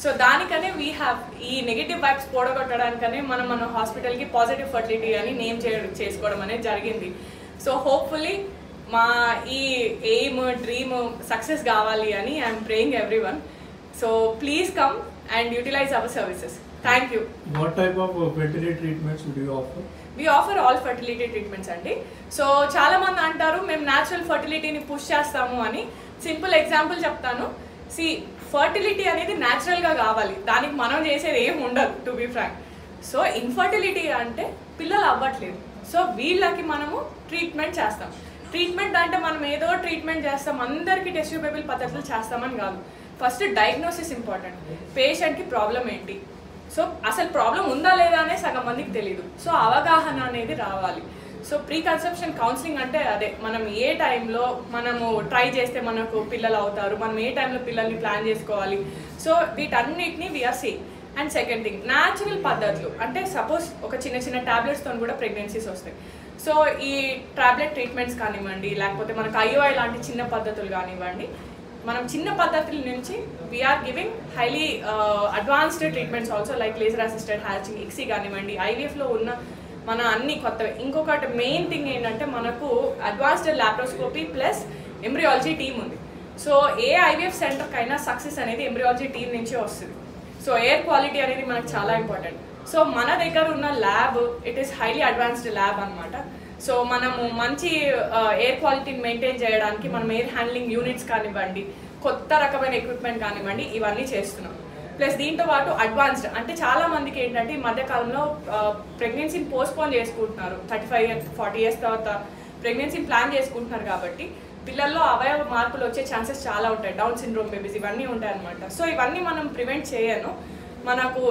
So దానికనే we have ఈ negative vibes పోడగొట్టడానికనే మనం మన హాస్పిటల్కి పాజిటివ్ ఫర్టిలిటీ అని నేమ్ చేసుకోవడం అనేది జరిగింది. సో హోప్ఫుల్లీ మా ఈ ఎయిమ్ డ్రీమ్ సక్సెస్ కావాలి అని I'm praying everyone. So please come and utilize our services. Thank you. What type of fertility treatments would you offer? We offer all fertility treatments అండి. So చాలా మంది అంటారు మేము natural ఫర్టిలిటీని push చేస్తాము అని. Simple example చెప్తాను. ఫర్టిలిటీ అనేది న్యాచురల్గా కావాలి, దానికి మనం చేసేది ఏం ఉండదు to be frank. So infertility అంటే పిల్లలు అవ్వట్లేదు, సో వీళ్ళకి మనము ట్రీట్మెంట్ చేస్తాం. ట్రీట్మెంట్ అంటే మనం ఏదో ట్రీట్మెంట్ చేస్తాం, అందరికీ టెస్ట్ ట్యూబ్ పద్ధతులు చేస్తామని కాదు. First diagnosis important. పేషెంట్కి ప్రాబ్లం ఏంటి, సో అసలు ప్రాబ్లం ఉందా లేదా అనే సగం మందికి తెలీదు. సో అవగాహన అనేది రావాలి. సో ప్రీ కన్సెప్షన్ కౌన్సిలింగ్ అంటే అదే, మనం ఏ టైంలో మనము ట్రై చేస్తే మనకు పిల్లలు అవుతారు, మనం ఏ టైంలో పిల్లల్ని ప్లాన్ చేసుకోవాలి. సో వీటన్నిటిని we're see. And second thing, natural పద్ధతులు అంటే సపోజ్ ఒక చిన్న చిన్న ట్యాబ్లెట్స్తో కూడా ప్రెగ్నెన్సీస్ వస్తాయి. సో ఈ టాబ్లెట్ ట్రీట్మెంట్స్ కానివ్వండి, లేకపోతే మనకు ఐఓఐ లాంటి చిన్న పద్ధతులు కానివ్వండి, మనం చిన్న పద్ధతుల నుంచి we're giving highly advanced treatments also, like laser assisted hatching, ICSI కానివ్వండి, ఐవీఎఫ్లో ఉన్న మన అన్ని కొత్తవి. ఇంకొకటి మెయిన్ థింగ్ ఏంటంటే మనకు advanced laparoscopy plus embryology team ఉంది. సో ఏ ఐవీఎఫ్ సెంటర్కైనా సక్సెస్ అనేది ఎంబ్రియాలజీ టీమ్ నుంచే వస్తుంది. సో ఎయిర్ క్వాలిటీ అనేది మనకు చాలా ఇంపార్టెంట్. సో మన దగ్గర ఉన్న lab it is highly advanced lab అనమాట. సో మనము మంచి ఎయిర్ క్వాలిటీని మెయింటైన్ చేయడానికి మనం ఎయిర్ హ్యాండ్లింగ్ యూనిట్స్ కానివ్వండి, కొత్త రకమైన ఎక్విప్మెంట్ కానివ్వండి, ఇవన్నీ చేస్తున్నాం. ప్లస్ దీంతో పాటు అడ్వాన్స్డ్ అంటే చాలా మందికి ఏంటంటే ఈ మధ్యకాలంలో ప్రెగ్నెన్సీని పోస్ట్పోన్ చేసుకుంటున్నారు. 35 years 40 years తర్వాత ప్రెగ్నెన్సీని ప్లాన్ చేసుకుంటున్నారు కాబట్టి పిల్లల్లో అవయవ మార్పులు వచ్చే ఛాన్సెస్ చాలా ఉంటాయి. డౌన్ సిండ్రోమ్ బేబీస్ ఇవన్నీ ఉంటాయి అనమాట. సో ఇవన్నీ మనం ప్రివెంట్ చేయను. మనకు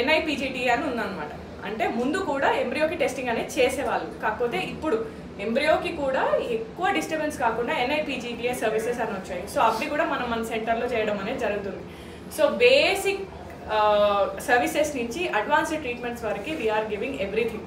NIPGT అని ఉందన్నమాట. అంటే ముందు కూడా ఎంబ్రియోకి టెస్టింగ్ అనేది చేసేవాళ్ళు, కాకపోతే ఇప్పుడు ఎంబ్రియోకి కూడా ఎక్కువ డిస్టర్బెన్స్ కాకుండా NIPGTA సర్వీసెస్ అని వచ్చాయి. సో అవి కూడా మనం మన సెంటర్లో చేయడం అనేది జరుగుతుంది. సో బేసిక్ సర్వీసెస్ నుంచి అడ్వాన్స్డ్ ట్రీట్మెంట్స్ వరకు వీఆర్ గివింగ్ ఎవ్రీథింగ్.